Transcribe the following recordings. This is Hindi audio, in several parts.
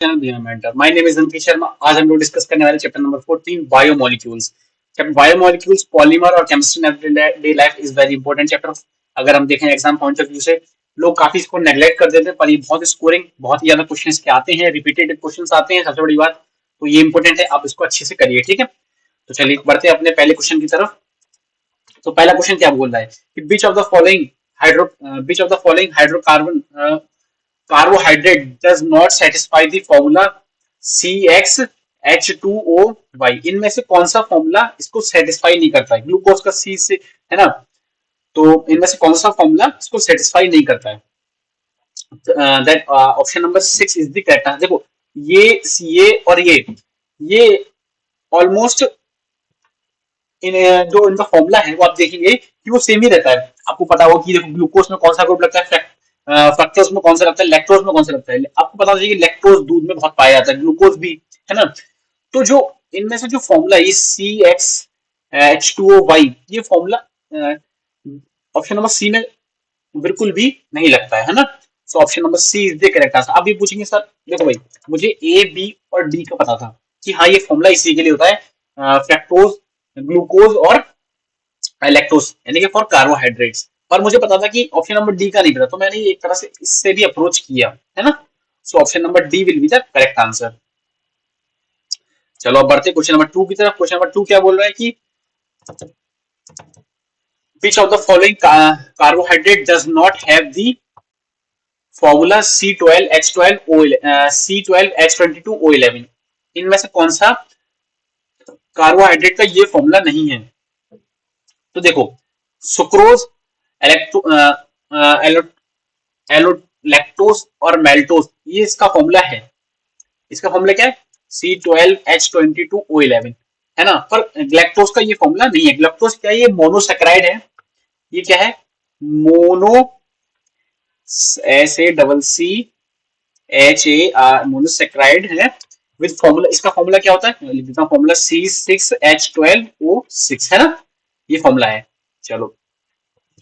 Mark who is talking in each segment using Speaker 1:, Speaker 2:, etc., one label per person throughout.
Speaker 1: My name is Ankit Sharma. आज हम लोग डिस्कस करने वाले chapter number 14 biomolecules. Chapter biomolecules polymer और chemistry in everyday life is very important chapter. अगर हम देखें एग्जाम पॉइंट ऑफ व्यू से, लोग काफी इसको नेग्लेक्ट कर देते हैं, पर ये बहुत स्कोरिंग, बहुत ही ज्यादा क्वेश्चंस के आते हैं, रिपीटेड क्वेश्चंस आते हैं। सबसे बड़ी बात तो ये इंपॉर्टेंट है, आप इसको अच्छे से करिए, ठीक है। तो चलिए बढ़ते हैं अपने पहले क्वेश्चन की तरफ। तो पहला क्वेश्चन क्या बोल रहा है कि which of the following hydrocarbon carbohydrate does not satisfy the formula CxH2O इनमें से कौन सा फॉर्मूला इसको सेटिस्फाई नहीं करता है? ग्लूकोज का सी से है ना, तो इनमें से कौन सा फॉर्मूला इसको सेटिस्फाई नहीं करता है? That option number 6 is the correct answer. देखो ये और ये ऑलमोस्ट इन जो इनका फॉर्मूला है वो आप देखेंगे कि वो सेम ही रहता है। आपको पता होगा कि देखो ग्लूकोज में कौन सा ग्रुप लगता है, फ्रक्टोज में कौन सा लगता है, लैक्टोज में कौन सा लगता है। आपको पता चाहिए कि लैक्टोज दूध में बहुत पाया जाता है, ग्लूकोज भी, है ना। तो जो इनमें से जो फॉर्मूला है CxH2O ये फॉर्मूला ऑप्शन नंबर सी में बिल्कुल भी नहीं लगता है ना। So option number C is the correct answer. आप ये पूछेंगे सर देखो भाई, मुझे ए बी और डी का पता था कि हाँ ये फॉर्मूला इसी के लिए होता है, फ्रक्टोज, ग्लूकोज और लैक्टोज यानी कि फॉर कार्बोहाइड्रेट्स। पर मुझे पता था कि ऑप्शन नंबर डी का नहीं पता, तो मैंने एक तरह से इससे भी अप्रोच किया, है ना। So option number D will be the correct answer. चलो अब बढ़ते क्वेश्चन नंबर 2 की तरफ। क्वेश्चन नंबर 2 क्या बोल रहा है कि which of the following carbohydrate does not have the formula C12H12O11 इनमें से कौन सा कार्बोहाइड्रेट का ये फॉर्मूला नहीं है? तो देखो सुक्रोज, एलेक्टो लैक्टोज और मेल्टोज ये इसका फॉर्मूला है। इसका फॉर्मूला क्या है? C12H22O11, है ना। पर ग्लैक्टोज का ये फॉर्मूला नहीं है। ग्लैक्टोज क्या है? ये मोनोसेक्राइड है। ये क्या है? मोनो SACC मोनोसेक्राइड है विद फॉर्मूला। इसका फॉर्मूला क्या होता है? लिखता हूं फॉर्मूला C6H12O6, है ना। ये फॉर्मूला है। चलो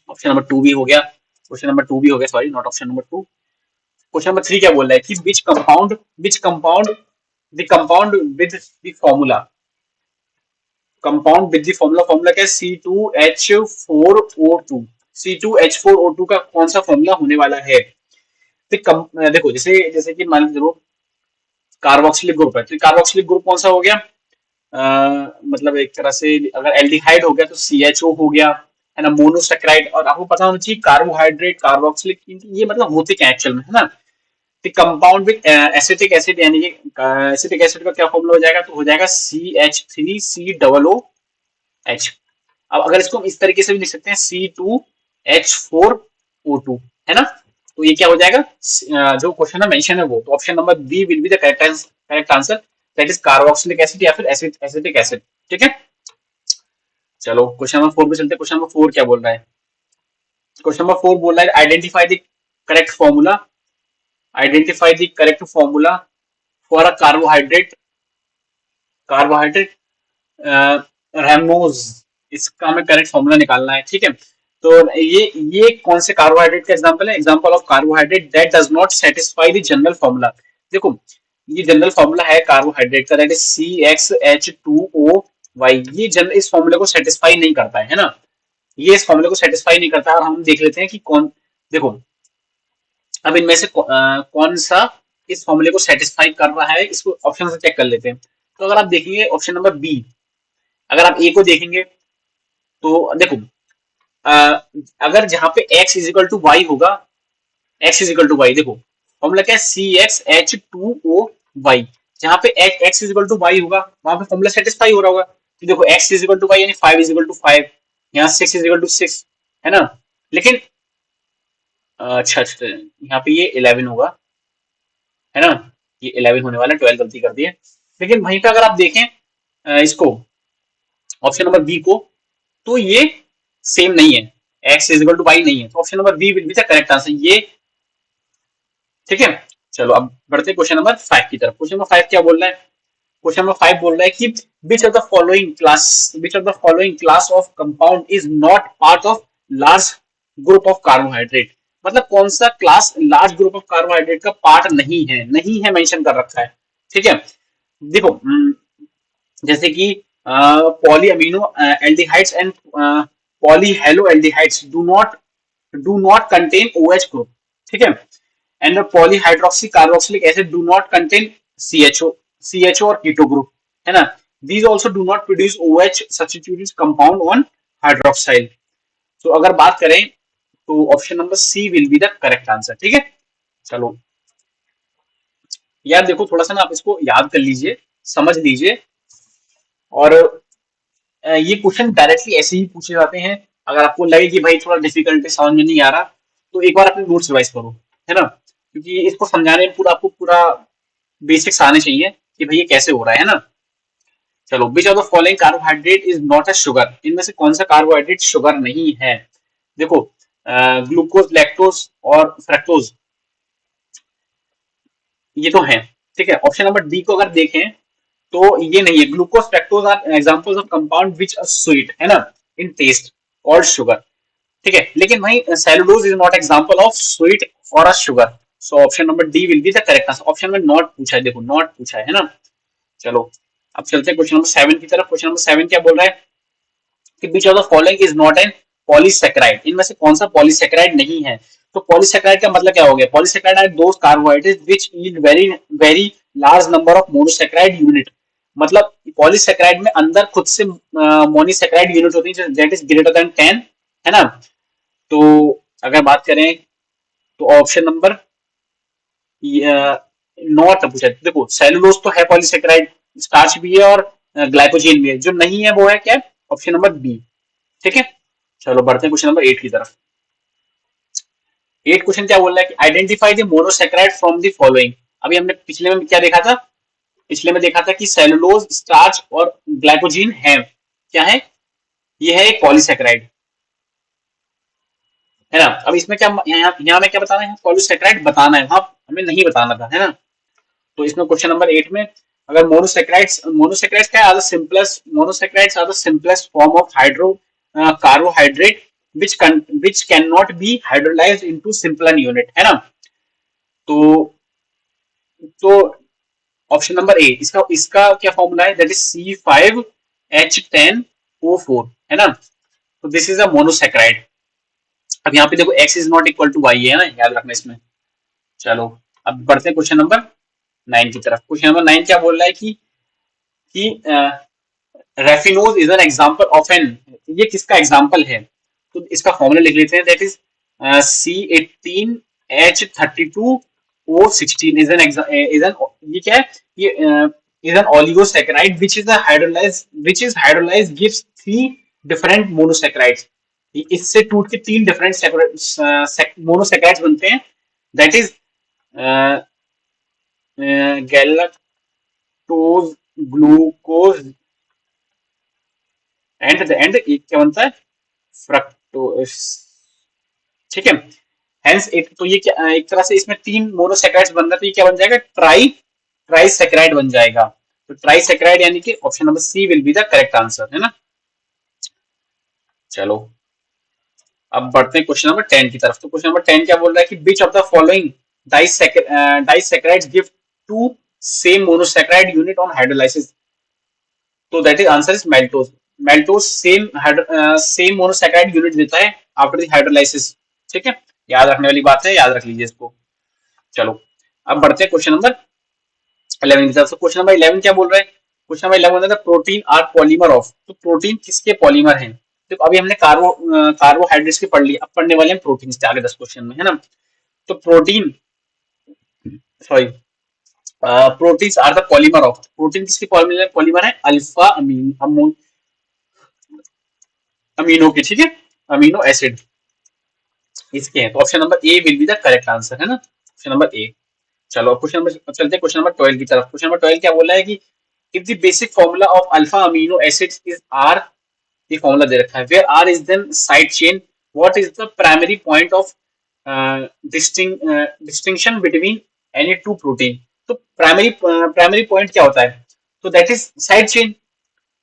Speaker 1: ऑप्शन नंबर 2 भी हो गया। क्वेश्चन नंबर 2 भी हो गया, sorry not option number 2। Question number 3 क्या बोल रहा है कि which compound with the formula, compound with the formula, formula क्या है? C2H4O2। C2H4O2 का कौन सा फॉर्मूला होने वाला है? देखो जैसे जैसे कि मान लो कार्बोक्सिलिक ग्रुप है, तो कार्बोक्सिलिक ग्रुप कौन सा हो गया? मतलब एक तरह से अगर एल्डिहाइड हो गया तो CHO हो गया, है ना, मोनोसेक्राइड। और आपको पता होना चाहिए कार्बोहाइड्रेट, कार्बोक्सिलिक, ये मतलब होते क्या एक्चुअल में, है ना। कंपाउंड विद एसिटिक एसिड यानी कि एसिटिक एसिड का क्या फॉर्मूला हो जाएगा? तो हो जाएगा CH3COOH। अब अगर इसको हम इस तरीके से भी लिख सकते हैं C2H4O2, है ना। तो ये क्या हो जाएगा? जो क्वेश्चन में मेंशन है वो, तो option number B will be the correct answer, that is carboxylic acid या फिर एसिटिक एसिड, ठीक है। चलो क्वेश्चन नंबर 4 पे चलते हैं। क्वेश्चन नंबर 4 क्या बोल रहा है? क्वेश्चन नंबर 4 बोल रहा है identify the correct formula, identify the correct formula for a carbohydrate rhamnose. इसका हमें करेक्ट फॉर्मूला निकालना है, ठीक है। तो ये कौन से कार्बोहाइड्रेट का एग्जांपल है? Example of carbohydrate that does not satisfy the general formula. देखो ये जनरल फॉर्मूला है कार्बोहाइड्रेट का, दैट इज CxH2O। ये जनरल इस फॉर्मूले को सेटिस्फाई नहीं करता है ना। ये इस फॉर्मूले को सेटिस्फाई नहीं करता है। और हम देख लेते हैं कि कौन, देखो अब इनमें से कौन सा इस फॉर्मूले को सेटिस्फाई कर रहा है, इसको ऑप्शन से चेक कर लेते हैं। तो अगर आप देखेंगे ऑप्शन नंबर बी, अगर आप ए को देखेंगे तो देखो अगर जहां पे x is equal to Y होगा, x is equal to Y, देखो फॉर्मूला क्या है? CxH2O। जहां पे x is equal to Y होगा वहां पे फॉर्मूला सेटिस्फाई हो रहा होगा। तो देखो x is equal to Y यानी 5 इज इक्वल टू 5, यहाँ 6 इज इक्वल टू 6, है ना। लेकिन अच्छा अच्छा यहाँ पे ये 11 होगा, है ना। ये 11 होने वाला है, 12 गलती कर दी है। लेकिन वहीं पे अगर आप देखें इसको ऑप्शन नंबर बी को, तो ये सेम नहीं है, x is equal to Y नहीं है। तो option number B will be the correct answer, ये ठीक है। चलो अब बढ़ते क्वेश्चन नंबर 5 की तरफ। क्वेश्चन नंबर 5 क्या बोल रहा है? क्वेश्चन नंबर 5 बोल रहा है कि which of the following class of compound is not part of large group of carbohydrate. मतलब कौन सा class large group of carbohydrate का पार्ट नहीं है मेंशन कर रखा है। ठीक है, देखो जैसे कि poly amino aldehydes and poly halo aldehydes do not contain OH group. ठीक है, and poly hydroxy carboxylic acid do not contain CHO और कीटो ग्रुप, है ना। These also do not produce OH substituted compound on hydroxyl. तो अगर बात करें तो option number C will be the correct answer. ठीक है, चलो यार देखो थोड़ा सा ना आप इसको याद कर लीजिए, समझ लीजिए, और ये क्वेश्चन डायरेक्टली ऐसे ही पूछे जाते हैं। अगर आपको लगे कि भाई थोड़ा डिफिकल्ट है, समझ में नहीं आ रहा, तो एक बार अपने नोट्स रिवाइज करो, है ना, क्योंकि इसको समझाने में पूरा आपको पूरा बेसिक्स आने चाहिए कि भाई ये कैसे हो रहा है ना। चलो, विच of the following carbohydrate is not a sugar, इनमें से कौन सा कार्बोहाइड्रेट शुगर नहीं है। देखो ग्लूकोज, लैक्टोज और फ्रक्टोज ये तो है। ठीक है, ऑप्शन नंबर डी को अगर देखें तो ये नहीं है। Glucose, fructose are examples of compound which are sweet, है ना, इन टेस्ट कॉल्ड शुगर। ठीक है, लेकिन भाई cellulose is not example of sweet और a sugar. So option number D will be the correct answer. Option में नॉट पूछा है, देखो नॉट पूछा है ना। चलो अब चलते हैं क्वेश्चन नंबर 7 की तरफ। क्वेश्चन नंबर 7 क्या बोल रहा है कि which of the following is not an polysaccharide, इनमें से कौन सा पॉलीसेकेराइड नहीं है। तो पॉलीसेकेराइड का मतलब क्या हो गया, polysaccharide are those carbohydrate which yield very very large number of monosaccharide unit. मतलब पॉलीसेकेराइड में अंदर खुद से मोनोसेकेराइड यूनिट होती है दैट इज ग्रेटर देन 10, है ना। तो अगर बात करें तो ऑप्शन नंबर नॉट पूछा है। देखो सेलुलोज तो है पॉलीसेकेराइड, स्टार्च भी है और ग्लाइकोजेन भी है, जो नहीं है वो है क्या, ऑप्शन नंबर बी। ठीक है, चलो बढ़ते हैं क्वेश्चन नंबर 8 की तरफ। 8 क्वेश्चन क्या बोल रहा है कि identify the monosaccharide from the following. अभी हमने पिछले में क्या देखा था, पिछले में देखा था कि सेलुलोज, स्टार्च और ग्लाइकोजीन है, क्या है, ये है एक पॉलीसेकेराइड, है ना। अब इसमें क्या यहाँ में क्या बताना है, पॉलीसेकेराइड बताना है, वहां हमें नहीं बताना था, है ना। तो इसमें क्वेश्चन नंबर 8 में अगर मोनोसेकेराइड्स क्या है, monosaccharides are the simplest form of hydro carbohydrate which cannot be hydrolyzed into simpler unit, है ना। तो ऑप्शन नंबर ए, इसका इसका क्या फॉर्मूला है, दैट इज C5H10O4, है ना। तो दिस इज अ मोनोसेकेराइड। अब यहाँ पे देखो x is not equal to y है ना, याद रखना इसमें। चलो अब बढ़ते हैं क्वेश्चन नंबर 9 की तरफ। क्वेश्चन नंबर 9 क्या बोल रहा है कि raffinose is an example of an, ये किसका एग्जांपल है, तो इसका फॉर्मूला लिख लेते हैं, that is C18H32O16 is an ये क्या है, ये is an oligosaccharide which is hydrolysed gives 3 different monosaccharides. इससे टूट के 3 डिफरेंट मोनोसैकेराइड्स बनते हैं, that is galactose, glucose and एक क्या बनता है, फ्रक्टोज। ठीक है, हेंस एक तो ये क्या, एक तरह से इसमें 3 मोनोसैकेराइड्स बन रहा है, तो ये क्या बन जाएगा, ट्राइसैकेराइड बन जाएगा। तो ट्राइसैकेराइड यानी कि option number C will be the correct answer, है ना। चलो अब बढ़ते हैं क्वेश्चन नंबर 10 की तरफ। तो क्वेश्चन नंबर 10 क्या बोल रहा है कि which of the following disaccharides give 2 same monosaccharide unit on hydrolysis. तो that is answer is maltose. Maltose same monosaccharide unit देता है आफ्टर द हाइड्रोलाइसिस। ठीक है, याद रखने वाली बात है, याद रख लीजिए इसको। चलो अब बढ़ते हैं क्वेश्चन नंबर 11 की तरफ। तो क्वेश्चन नंबर 11 क्या बोल रहा है, क्वेश्चन नंबर 11 बोल रहा है प्रोटीन आर पॉलीमर ऑफ। तो प्रोटीन किसके पॉलीमर हैं, तो अभी हमने कार्बोहाइड्रेट्स की पढ़ ली, अब पढ़ने वाले हैं प्रोटीन आगे 10 क्वेश्चन में, है ना। तो protein sorry proteins are the polymer of, protein किसकी पॉलीमर है, अल्फा अमीनो के, ठीक है, अमीनो एसिड इसके हैं। तो option number A will be the correct answer, है ना, ऑप्शन नंबर ए। चलो क्वेश्चन नंबर चलते हैं क्वेश्चन नंबर 12 की तरफ। क्वेश्चन नंबर 12 क्या बोला है कि if the basic formula of alpha amino acids is R, ये फॉर्मूला दे रखा है, where R is then side chain, what is the primary point of distinction between any two protein. तो प्राइमरी पॉइंट क्या होता है, तो दैट इज साइड चेन।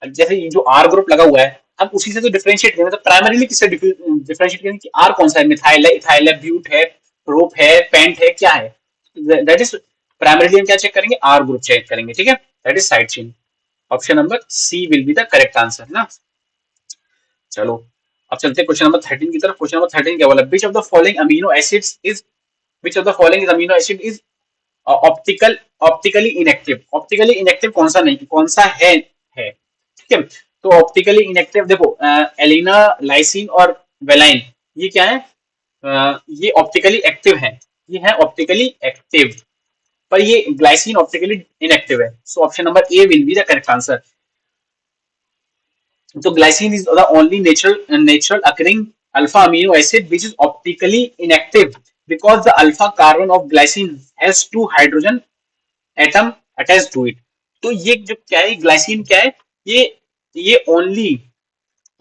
Speaker 1: जैसे ये जो आर ग्रुप लगा हुआ है, अब उसी से तो डिफरेंशिएट करें, मतलब प्राइमरीली किससे डिफरेंशिएट करें कि आर कौन सा है, मिथाइल है, इथाइल है, ब्यूट है, रोप है, पेंट है, क्या है, दैट इज प्राइमरीली हम क्या चेक करेंगे, आर ग्रुप चेक करेंगे, ठीक है, that is side chain. Option number C will be the correct answer ना। चलो अब चलते हैं क्वेश्चन नंबर 13 की तरफ। क्वेश्चन नंबर 13 क्या बोला, विच of the following amino acids is, which of the following is amino acid is optical optically inactive. Optically inactive कौन सा नहीं, कौन सा है, ठीक है। तो ऑप्टिकली इनएक्टिव देखो, एलिना, लाइसिन और वेलाइन, ये क्या है, ये ऑप्टिकली एक्टिव है, ये है ऑप्टिकली एक्टिव, पर ये ग्लाइसिन ऑप्टिकली इनएक्टिव है। So option number A will be the correct answer. तो glycine is the only natural occurring alpha amino acid which is optically inactive because the alpha carbon of glycine has two hydrogen atom attach to it. तो ये जो क्या है, ग्लाइसिन क्या है, ये only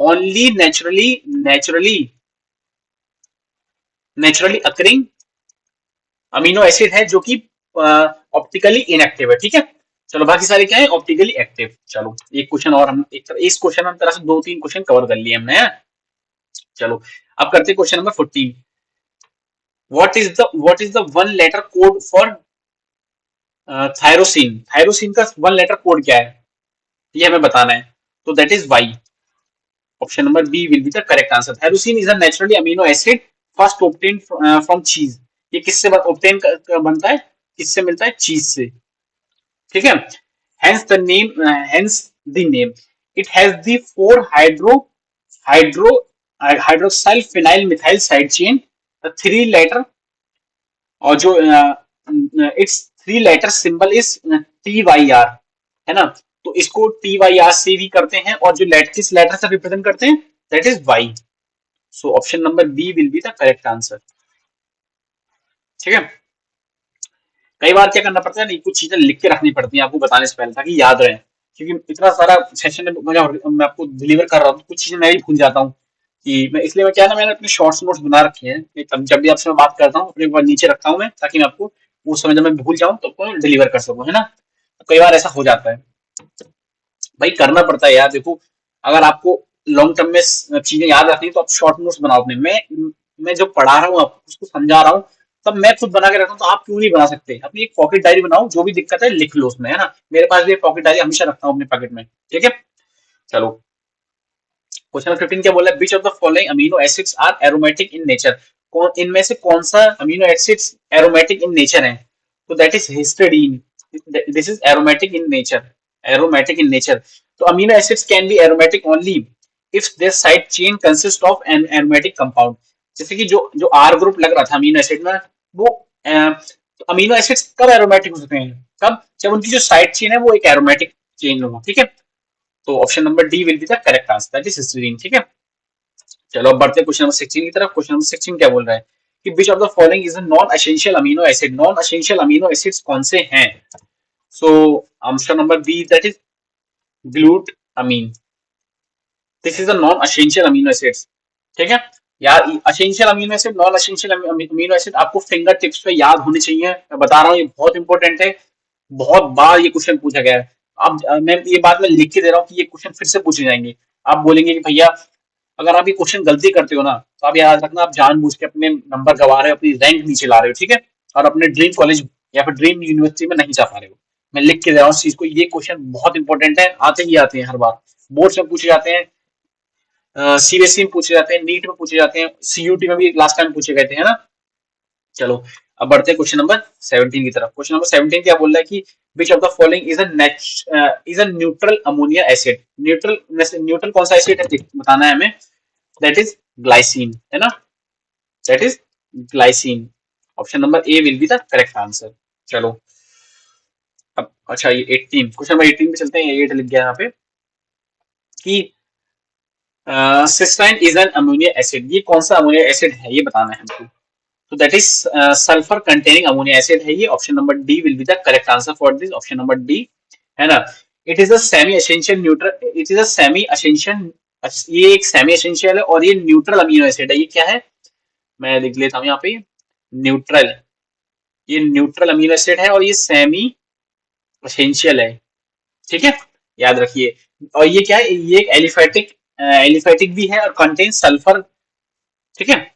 Speaker 1: only naturally occurring amino acid है जो कि ऑप्टिकली इनएक्टिव है, ठीक है। चलो बाकी सारे क्या है, ऑप्टिकली एक्टिव। चलो एक क्वेश्चन और हम इस क्वेश्चन में हम तरह से 2-3 क्वेश्चन कवर कर लिए हमने। चलो अब करते हैं question number 14। What is the one letter code for tyrosine. Tyrosine का वन लेटर कोड क्या है, ये हमें बताना है। तो that is Y. Option number B will be the correct answer. Tyrosine is a naturally amino acid first obtain from cheese. ये किससे ऑब्टेन बनता है, किससे मिलता है, चीज से, ठीक है। Hence the name, hence the name, it has the 4 hydro hydroxyl phenyl methyl side chain, the 3 letter, और जो its 3 letter symbol is T Y R, है ना। तो इसको टी वाई आर से भी करते हैं, और जो किस लेटर से रिप्रेजेंट करते हैं, that is Y. So option number B will be the correct answer, ठीक है। कई बार क्या करना पड़ता है, नहीं कुछ चीजें लिख के रखनी पड़ती हैं आपको बताने से पहले, ताकि याद रहे, क्योंकि इतना सारा सेशन में मैं आपको डिलीवर कर रहा हूँ, कुछ चीजें मैं भी भूल जाता हूँ। कि मैं इसलिए मैं क्या है ना, मैंने अपने शॉर्ट्स नोट्स बना रखे हैं, तब जब भी आपसे मैं बात करता हूँ अपने ऊपर नीचे रखता हूँ मैं, ताकि मैं आपको उस समय जब मैं भूल जाऊँ तो आपको डिलीवर कर सकूँ, है ना। तो कई बार ऐसा हो जाता है, भाई करना पड़ता है यार। देखो अगर आपको लॉन्ग टर्म में चीजें याद रखनी है, तो आप शॉर्ट नोट्स बनाओ अपने। मैं जो पढ़ा रहा हूँ आपको, उसको समझा रहा हूँ, तब मैं खुद बना के रखता हूँ, तो आप क्यों नहीं बना सकते। अपनी एक पॉकेट डायरी बनाओ, जो भी दिक्कत है लिख लो उसमें, है ना। मेरे पास भी एक पॉकेट डायरी हमेशा रखता हूँ अपने पॉकेट में, ठीक है। चलो क्वेश्चन नंबर 15 क्या बोला है, which of the following amino acids are aromatic in nature. कौन इनमें से कौन सा amino acids aromatic in nature है। तो that is histidine, this is aromatic in nature, aromatic in nature. तो amino acids can be aromatic only if their side chain consist of an aromatic compound. जैसे कि जो जो आर ग्रुप लग रहा था अमीनो एसिड में, वो अमीनो एसिड्स कब एरोमेटिक हो सकते हैं, कब, जब उनकी जो साइड चेन है वो एक एरोमेटिक चेन हो, ठीक है। तो option number D will be the correct answer, that is histidine, ठीक है। चलो अब बढ़ते हैं क्वेश्चन नंबर 16 की तरफ। क्वेश्चन नंबर 16 क्या बोल रहा है कि which of the following is a non essential amino acid. Non essential amino acids कौन से हैं। So option number B that is glutamine, this is a non essential amino acids, ठीक है। यार essential amino acid, non essential amino acid आपको फिंगर टिप्स पे याद होने चाहिए। मैं बता रहा हूँ ये बहुत इंपॉर्टेंट है, बहुत बार ये क्वेश्चन पूछा गया है। अब मैं ये बात मैं लिख के दे रहा हूँ कि ये क्वेश्चन फिर से पूछे जाएंगे। आप बोलेंगे कि भैया अगर आप ये क्वेश्चन गलती करते हो ना, तो आप याद रखना, आप जानबूझ के अपने नंबर गवा रहे हो, अपनी रैंक नीचे ला रहे हो, ठीक है। और अपने ड्रीम कॉलेज या फिर ड्रीम यूनिवर्सिटी में नहीं जा पा रहे हो। मैं लिख के दे रहा हूँ इस चीज को, ये क्वेश्चन बहुत इंपॉर्टेंट है, आते ही आते हैं हर बार, बोर्ड में पूछे जाते हैं, सीबीएसई में पूछे जाते हैं, नीट में पूछे जाते हैं, सीयूटी में भी लास्ट टाइम पूछे गए थे, है ना। चलो अब बढ़ते हैं क्वेश्चन नंबर 17 की तरफ। क्वेश्चन नंबर 17 क्या बोल रहा है कि which of the following is a neutral ammonia acid. Neutral neutral कौन सा एसिड है बताना है हमें, दैट इज ग्लाइसिन, है ना, that is glycine. Option number A will be the correct answer. चलो अब अच्छा ये 18, क्वेश्चन नंबर 18 पे चलते हैं। 8 लिख गया यहाँ पे कि cysteine is an ammonia acid. ये कौन सा अमोनिया एसिड है, ये बताना है हमको। तो that is sulphur containing ammonia acid है ये। Option number D will be the correct answer for this, option number D, है ना। It is a semi essential neutral, it is a semi essential, ये एक सेमी एसेंशियल है, और ये न्यूट्रल अमीनो एसिड है। ये क्या है, मैं लिख लेता हूँ यहाँ पे, न्यूट्रल, ये न्यूट्रल अमीनो एसिड है, और ये सेमी एसेंशियल है, ठीक है, याद रखिए। और ये क्या है, ये एक एलिफेटिक भी है, और कंटेन सल्फर, ठीक है।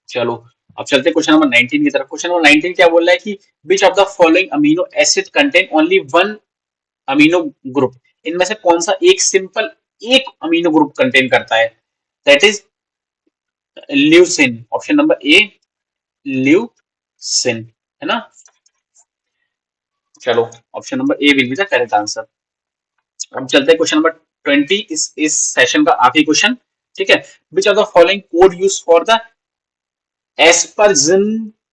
Speaker 1: चलो अब चलते क्वेश्चन नंबर 19 की तरफ। क्वेश्चन नंबर 19 क्या बोल रहा है कि which of the following amino acid contain only one amino group, इनमें से कौन सा एक सिंपल एक अमीनो ग्रुप कंटेन करता है, that is leucine. Option number A leucine, है ना। चलो option number A will be the correct answer. अब चलते हैं क्वेश्चन नंबर 20, इस सेशन का आखिरी क्वेश्चन, ठीक है। Which of the following code use for the asparagine,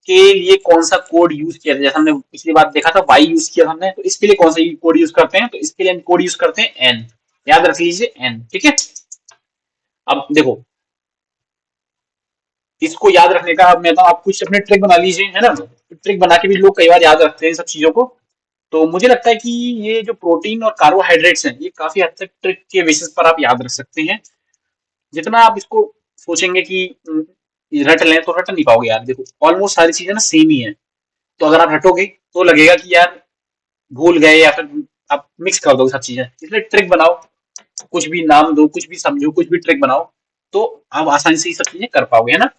Speaker 1: के लिए कौन सा कोड यूज किया था, जैसे हमने पिछली बार देखा था वाई यूज किया हमने, तो इसके लिए कौन सा कोड यूज करते हैं, तो इसके लिए हम कोड यूज करते हैं एन, याद रख लीजिए एन, ठीक है। अब देखो इसको याद रखने का मैं तो आप कुछ अपने ट्रिक बना लीजिए, है ना। ट्रिक बना के भी लोग कई बार याद रखते हैं सब चीजों को। तो मुझे लगता है कि ये जो प्रोटीन और कार्बोहाइड्रेट्स हैं, ये काफी हद तक ट्रिक के बेसिस पर आप याद रख सकते हैं। जितना आप इसको सोचेंगे कि रट लें तो रट नहीं पाओगे यार। देखो ऑलमोस्ट सारी चीजें ना सेम ही है, तो अगर आप रटोगे तो लगेगा कि यार भूल गए, या फिर आप मिक्स कर दो सब चीजें। इसलिए ट्रिक बनाओ, कुछ भी नाम दो, कुछ भी समझो, कुछ भी ट्रिक बनाओ, तो आप आसानी से ये सब चीजें कर पाओगे, है ना।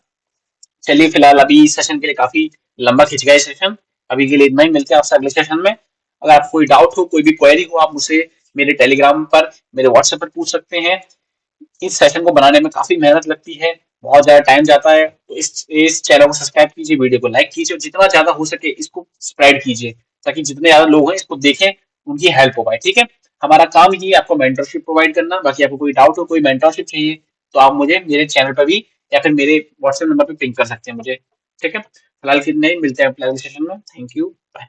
Speaker 1: चलिए फिलहाल अभी इस सेशन के लिए काफी लंबा खिंच गया सेशन, अभी के लिए इतना ही। मिलते हैं आपसे अगले सेशन में। अगर आपको कोई डाउट हो, कोई भी क्वेरी हो, आप मुझसे मेरे टेलीग्राम पर, मेरे व्हाट्सएप पर पूछ सकते हैं। इस सेशन को बनाने में काफी मेहनत लगती है, बहुत ज्यादा टाइम जाता है, तो इस चैनल को सब्सक्राइब कीजिए, वीडियो को लाइक कीजिए, और जितना ज्यादा हो सके इसको स्प्रेड कीजिए, ताकि जितने ज्यादा लोग हैं इसको देखें, उनकी हेल्प हो पाए, ठीक है। हमारा काम ही है आपको मेंटरशिप प्रोवाइड करना। बाकी आपको कोई डाउट हो, कोई मेंटरशिप चाहिए, तो आप मुझे मेरे चैनल पर भी या फिर मेरे व्हाट्सएप नंबर पे पिंक कर सकते हैं मुझे, ठीक है। फिलहाल के लिए नहीं, मिलते हैं अगले सेशन में। Thank you, bye.